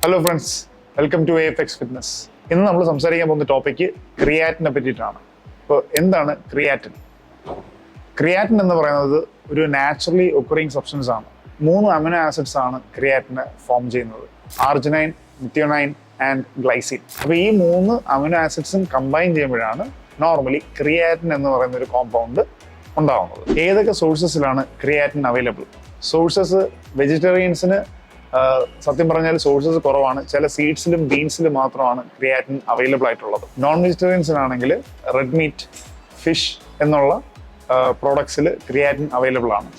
Hello friends, welcome to AFX fitness. ഇന്ന് നമ്മൾ സംസാരിക്കാൻ പോകുന്ന ടോപ്പിക്ക് ക്രിയാറ്റിനെ പറ്റിയിട്ടാണ്. അപ്പോൾ എന്താണ് ക്രിയാറ്റിൻ? ക്രിയാറ്റിൻ എന്ന് പറയുന്നത് ഒരു നാച്ചുറലി ഒക്കറിങ് സബ്സ്റ്റൻസ് ആണ്. 3 അമിനോ ആസിഡ്സ് ആണ് ക്രിയാറ്റിനെ ഫോം ചെയ്യുന്നത്: ആർജിനൈൻ, മിഥിയോനൈൻ ആൻഡ് ഗ്ലൈസിൻ. അപ്പോൾ ഈ 3 അമിനോ ആസിഡ്സും കമ്പൈൻ ചെയ്യുമ്പോഴാണ് നോർമലി ക്രിയാറ്റിൻ എന്ന് പറയുന്ന ഒരു കോമ്പൗണ്ട് ഉണ്ടാവുന്നത്. ഏതൊക്കെ സോഴ്സസിലാണ് ക്രിയാറ്റിൻ അവൈലബിൾ? സോഴ്സസ് വെജിറ്റേറിയൻസിന് സത്യം പറഞ്ഞാൽ സോഴ്സസ് കുറവാണ്. ചില സീഡ്സിലും ബീൻസിലും മാത്രമാണ് ക്രിയാറ്റിൻ അവൈലബിൾ ആയിട്ടുള്ളത്. നോൺ വെജിറ്റേറിയൻസിനാണെങ്കിൽ റെഡ് മീറ്റ്, ഫിഷ് എന്നുള്ള പ്രോഡക്ട്സിൽ ക്രിയാറ്റിൻ അവൈലബിൾ ആണ്.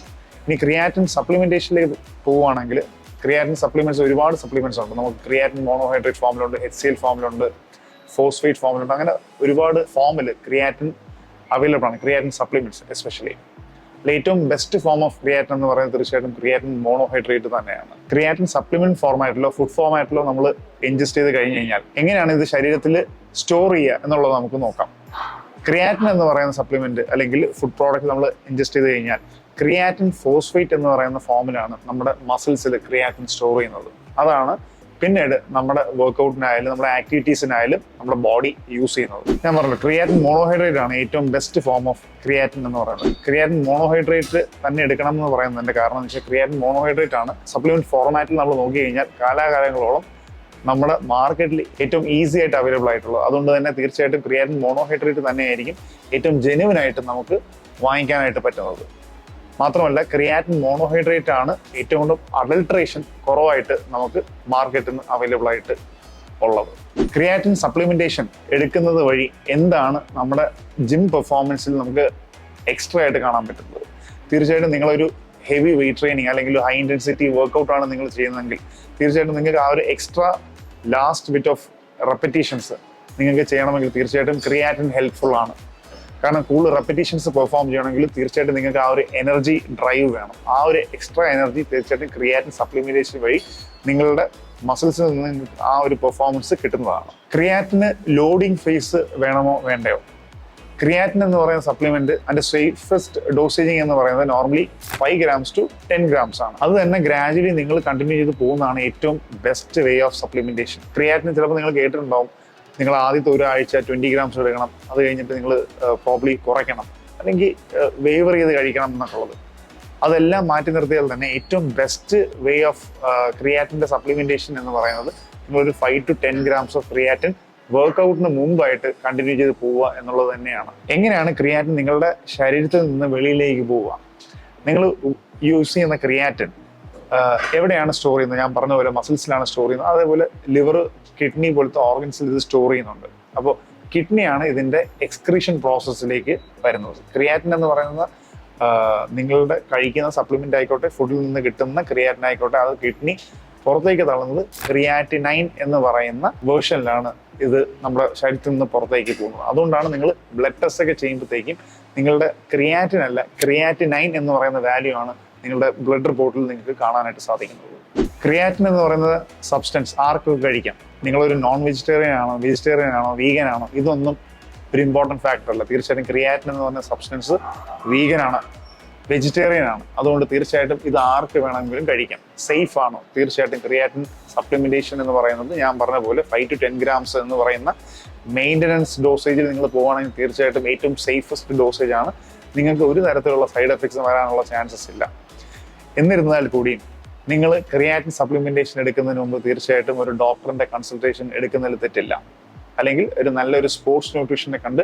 ഇനി ക്രിയാറ്റിൻ സപ്ലിമെന്റേഷനിലേക്ക് പോവുകയാണെങ്കിൽ ക്രിയാറ്റിൻ സപ്ലിമെന്റ്സ് ഒരുപാട് സപ്ലിമെന്റ്സ് ഉണ്ട്. നമുക്ക് ക്രിയാറ്റിൻ മോണോഹൈഡ്രേറ്റ് ഫോമിലുണ്ട്, HCl ഫോമിലുണ്ട്, ഫോസ്ഫേറ്റ് ഫോമിലുണ്ട്. അങ്ങനെ ഒരുപാട് ഫോമിൽ ക്രിയാറ്റിൻ അവൈലബിൾ ആണ്. Creatine supplements especially. ഏറ്റവും ബെസ്റ്റ് ഫോം ഓഫ് ക്രിയാറ്റിൻ എന്ന് പറയുന്നത് തീർച്ചയായിട്ടും ക്രിയാറ്റിൻ മോണോഹൈഡ്രേറ്റ് തന്നെയാണ്. ക്രിയാറ്റിൻ സപ്ലിമെന്റ് ഫോർമാറ്റിലോ ഫുഡ് ഫോർമാറ്റിലോ നമ്മൾ ഇൻജസ്റ്റ് ചെയ്ത് കഴിഞ്ഞ് കഴിഞ്ഞാൽ എങ്ങനെയാണ് ഇത് ശരീരത്തിൽ സ്റ്റോർ ചെയ്യുക എന്നുള്ളത് നമുക്ക് നോക്കാം. ക്രിയാറ്റിൻ എന്ന് പറയുന്ന സപ്ലിമെന്റ് അല്ലെങ്കിൽ ഫുഡ് പ്രോഡക്റ്റ് നമ്മൾ ഇൻജസ്റ്റ് ചെയ്ത് കഴിഞ്ഞാൽ ക്രിയാറ്റിൻ ഫോസ്ഫേറ്റ് എന്ന് പറയുന്ന ഫോമിലാണ് നമ്മുടെ മസിൽസിൽ ക്രിയാറ്റിൻ സ്റ്റോർ ചെയ്യുന്നത്. അതാണ് പിന്നീട് നമ്മുടെ വർക്കൗട്ടിനായാലും നമ്മുടെ ആക്ടിവിറ്റീസിനായാലും നമ്മുടെ ബോഡി യൂസ് ചെയ്യുന്നത്. ഞാൻ പറഞ്ഞു, ക്രിയാറ്റിൻ മോണോഹൈഡ്രേറ്റ് ആണ് ഏറ്റവും ബെസ്റ്റ് ഫോം ഓഫ് ക്രിയാറ്റിൻ എന്ന് പറയുന്നത്. ക്രിയാറ്റിൻ മോണോഹൈഡ്രേറ്റ് തന്നെ എടുക്കണം എന്ന് പറയുന്നതിന്റെ കാരണം എന്ന് വെച്ചാൽ ക്രിയാറ്റിൻ മോണോഹൈഡ്രേറ്റ് ആണ് സപ്ലിമെന്റ് ഫോർമാറ്റിൽ നമ്മൾ നോക്കി കഴിഞ്ഞാൽ കാലാകാലങ്ങളോളം നമ്മുടെ മാർക്കറ്റിൽ ഏറ്റവും ഈസി ആയിട്ട് അവൈലബിൾ ആയിട്ടുള്ളത്. അതുകൊണ്ട് തന്നെ തീർച്ചയായിട്ടും ക്രിയാറ്റിൻ മോണോഹൈഡ്രേറ്റ് തന്നെയായിരിക്കും ഏറ്റവും ജെന്യുവൻ ആയിട്ട് നമുക്ക് വാങ്ങിക്കാനായിട്ട് പറ്റുന്നത്. മാത്രമല്ല, ക്രിയാറ്റിൻ മോണോഹൈഡ്രേറ്റ് ആണ് ഏറ്റവും കൂടുതൽ അഡൾട്രേഷൻ കുറവായിട്ട് നമുക്ക് മാർക്കറ്റിൽ നിന്ന് അവൈലബിൾ ആയിട്ട് ഉള്ളത്. ക്രിയാറ്റിൻ സപ്ലിമെന്റേഷൻ എടുക്കുന്നത് വഴി എന്താണ് നമ്മുടെ ജിം പെർഫോമൻസിൽ നമുക്ക് എക്സ്ട്രാ ആയിട്ട് കാണാൻ പറ്റുന്നത്? തീർച്ചയായിട്ടും നിങ്ങളൊരു ഹെവി വെയിറ്റ് ട്രെയിനിങ് അല്ലെങ്കിൽ ഹൈ ഇന്റൻസിറ്റി വർക്കൗട്ടാണ് നിങ്ങൾ ചെയ്യുന്നതെങ്കിൽ തീർച്ചയായിട്ടും നിങ്ങൾക്ക് ആ ഒരു extra last bit of repetitions നിങ്ങൾക്ക് ചെയ്യണമെങ്കിൽ തീർച്ചയായിട്ടും ക്രിയാറ്റിൻ ഹെൽപ്ഫുൾ ആണ്. കാരണം കൂടുതൽ റെപ്പറ്റീഷൻസ് പെർഫോം ചെയ്യണമെങ്കിൽ തീർച്ചയായിട്ടും നിങ്ങൾക്ക് ആ ഒരു എനർജി ഡ്രൈവ് വേണം. ആ ഒരു എക്സ്ട്രാ എനർജി തീർച്ചയായിട്ടും ക്രിയാറ്റിൻ സപ്ലിമെന്റേഷൻ വഴി നിങ്ങളുടെ മസിൽസിൽ നിന്ന് നിങ്ങൾക്ക് ആ ഒരു പെർഫോമൻസ് കിട്ടുന്നതാണ്. ക്രിയാറ്റിന് ലോഡിംഗ് ഫേസ് വേണമോ വേണ്ടയോ? ക്രിയാറ്റിൻ എന്ന് പറയുന്ന സപ്ലിമെന്റ് അതിന്റെ സേഫസ്റ്റ് ഡോസേജിങ് എന്ന് പറയുന്നത് നോർമലി 5 grams to 10 grams ആണ്. അത് തന്നെ ഗ്രാജുവലി നിങ്ങൾ കണ്ടിന്യൂ ചെയ്ത് പോകുന്നതാണ് ഏറ്റവും ബെസ്റ്റ് വേ ഓഫ് സപ്ലിമെന്റേഷൻ. ക്രിയാറ്റിന് ചിലപ്പോൾ നിങ്ങൾ കേട്ടിട്ടുണ്ടാവും, നിങ്ങൾ ആദ്യത്തെ ഒരാഴ്ച 20 grams എടുക്കണം, അത് കഴിഞ്ഞിട്ട് നിങ്ങൾ പ്രോബ്ലി കുറയ്ക്കണം, അല്ലെങ്കിൽ വേവർ ചെയ്ത് കഴിക്കണം എന്നൊക്കെയുള്ളത്. അതെല്ലാം മാറ്റി നിർത്തിയാൽ തന്നെ ഏറ്റവും ബെസ്റ്റ് വേ ഓഫ് ക്രിയാറ്റിന്റെ സപ്ലിമെന്റേഷൻ എന്ന് പറയുന്നത് നിങ്ങളൊരു 5 to 10 grams ഓഫ് ക്രിയാറ്റിൻ വർക്കൗട്ടിന് മുമ്പായിട്ട് കണ്ടിന്യൂ ചെയ്ത് പോവുക എന്നുള്ളത് തന്നെയാണ്. എങ്ങനെയാണ് ക്രിയാറ്റിൻ നിങ്ങളുടെ ശരീരത്തിൽ നിന്ന് വെളിയിലേക്ക് പോവുക? നിങ്ങൾ യൂസ് ചെയ്യുന്ന ക്രിയാറ്റിൻ എവിടെയാണ് സ്റ്റോർ ചെയ്യുന്നത്? ഞാൻ പറഞ്ഞ പോലെ മസിൽസിലാണ് സ്റ്റോർ ചെയ്യുന്നത്. അതേപോലെ ലിവർ, കിഡ്നി പോലത്തെ ഓർഗൻസിൽ ഇത് സ്റ്റോർ ചെയ്യുന്നുണ്ട്. അപ്പോൾ കിഡ്നിയാണ് ഇതിന്റെ എക്സ്ക്രീഷൻ പ്രോസസ്സിലേക്ക് വരുന്നത്. ക്രിയാറ്റിൻ എന്ന് പറയുന്നത് നിങ്ങളുടെ കഴിക്കുന്ന സപ്ലിമെന്റ് ആയിക്കോട്ടെ, ഫുഡിൽ നിന്ന് കിട്ടുന്ന ക്രിയാറ്റിൻ ആയിക്കോട്ടെ, അത് കിഡ്നി പുറത്തേക്ക് തള്ളുന്നത് ക്രിയാറ്റിനൈൻ എന്ന് പറയുന്ന വേർഷനിലാണ് ഇത് നമ്മുടെ ശരീരത്തിൽ നിന്ന് പുറത്തേക്ക് പോകുന്നത്. അതുകൊണ്ടാണ് നിങ്ങൾ ബ്ലഡ് ടെസ്റ്റ് ഒക്കെ ചെയ്യുമ്പോഴത്തേക്കും നിങ്ങളുടെ ക്രിയാറ്റിൻ അല്ല, ക്രിയാറ്റിനൈൻ എന്ന് പറയുന്ന വാല്യൂ ആണ് നിങ്ങളുടെ ബ്ലഡ് റിപ്പോർട്ടിൽ നിങ്ങൾക്ക് കാണാനായിട്ട് സാധിക്കുന്നത്. ക്രിയാറ്റിൻ എന്ന് പറയുന്നത് സബ്സ്റ്റൻസ് ആർക്കൊക്കെ കഴിക്കാം. നിങ്ങളൊരു നോൺ വെജിറ്റേറിയൻ ആണോ, വെജിറ്റേറിയൻ ആണോ, വീഗൻ ആണോ, ഇതൊന്നും ഒരു ഇമ്പോർട്ടൻറ്റ് ഫാക്ടർ അല്ല. തീർച്ചയായിട്ടും ക്രിയാറ്റിൻ എന്ന് പറയുന്ന സബ്സ്റ്റൻസ് വീഗൻ ആണ്, വെജിറ്റേറിയൻ ആണ്. അതുകൊണ്ട് തീർച്ചയായിട്ടും ഇത് ആർക്ക് വേണമെങ്കിലും കഴിക്കാം. സേഫ് ആണോ? തീർച്ചയായിട്ടും ക്രിയാറ്റിൻ സപ്ലിമെന്റേഷൻ എന്ന് പറയുന്നത് ഞാൻ പറഞ്ഞ പോലെ 5 to 10 grams എന്ന് പറയുന്ന മെയിൻ്റനൻസ് ഡോസേജിൽ നിങ്ങൾ പോകുകയാണെങ്കിൽ തീർച്ചയായിട്ടും ഏറ്റവും സേഫസ്റ്റ് ഡോസേജ് ആണ്. നിങ്ങൾക്ക് ഒരു തരത്തിലുള്ള സൈഡ് എഫക്ട്സ് വരാനുള്ള ചാൻസസ് ഇല്ല. എന്നിരുന്നാൽ കൂടിയും നിങ്ങൾ ക്രിയാറ്റിൻ സപ്ലിമെന്റേഷൻ എടുക്കുന്നതിന് മുമ്പ് തീർച്ചയായിട്ടും ഒരു ഡോക്ടറിന്റെ കൺസൾട്ടേഷൻ എടുക്കുന്നതിൽ തെറ്റില്ല. അല്ലെങ്കിൽ ഒരു നല്ലൊരു സ്പോർട്സ് ന്യൂട്രീഷനെ കണ്ട്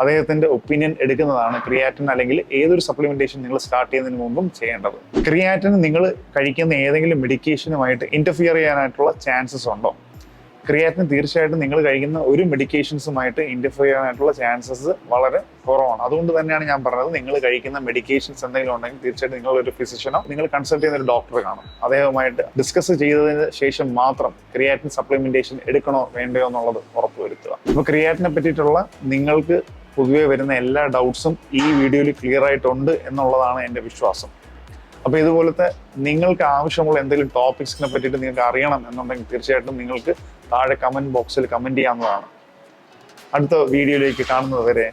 അദ്ദേഹത്തിന്റെ ഒപ്പീനിയൻ എടുക്കുന്നതാണ് ക്രിയാറ്റിൻ അല്ലെങ്കിൽ ഏതൊരു സപ്ലിമെന്റേഷൻ നിങ്ങൾ സ്റ്റാർട്ട് ചെയ്യുന്നതിന് മുമ്പും ചെയ്യേണ്ടത്. ക്രിയാറ്റിൻ നിങ്ങൾ കഴിക്കുന്ന ഏതെങ്കിലും മെഡിക്കേഷനുമായിട്ട് ഇന്റർഫിയർ ചെയ്യാനായിട്ടുള്ള ചാൻസസ് ഉണ്ടോ? ക്രിയാറ്റിൻ തീർച്ചയായിട്ടും നിങ്ങൾ കഴിക്കുന്ന ഒരു മെഡിക്കേഷൻസുമായിട്ട് ഇന്റർഫിയർ ചെയ്യാനായിട്ടുള്ള ചാൻസസ് വളരെ കുറവാണ്. അതുകൊണ്ട് തന്നെയാണ് ഞാൻ പറഞ്ഞത്, നിങ്ങൾ കഴിക്കുന്ന മെഡിക്കേഷൻസ് എന്തെങ്കിലും ഉണ്ടെങ്കിൽ തീർച്ചയായിട്ടും നിങ്ങൾ ഒരു ഫിസിഷ്യനോ നിങ്ങൾ കൺസൾട്ട് ചെയ്യുന്ന ഒരു ഡോക്ടറെ കാണും. അദ്ദേഹവുമായിട്ട് ഡിസ്കസ് ചെയ്തതിന് ശേഷം മാത്രം ക്രിയാറ്റിൻ സപ്ലിമെന്റേഷൻ എടുക്കണോ വേണ്ടയോ എന്നുള്ളത് ഉറപ്പുവരുത്തുക. അപ്പോൾ ക്രിയാറ്റിനെ പറ്റിയിട്ടുള്ള നിങ്ങൾക്ക് പൊതുവെ വരുന്ന എല്ലാ ഡൗട്ട്സും ഈ വീഡിയോയിൽ ക്ലിയർ ആയിട്ടുണ്ട് എന്നുള്ളതാണ് എൻ്റെ വിശ്വാസം. അപ്പോൾ ഇതുപോലത്തെ നിങ്ങൾക്ക് ആവശ്യമുള്ള എന്തെങ്കിലും ടോപ്പിക്സിനെ പറ്റിയിട്ട് നിങ്ങൾക്ക് അറിയണം എന്നുണ്ടെങ്കിൽ തീർച്ചയായിട്ടും നിങ്ങൾക്ക് താഴെ കമന്റ് ബോക്സിൽ കമന്റ് ചെയ്യാവുന്നതാണ്. അടുത്ത വീഡിയോയിലേക്ക് കാണുന്നത് വരെ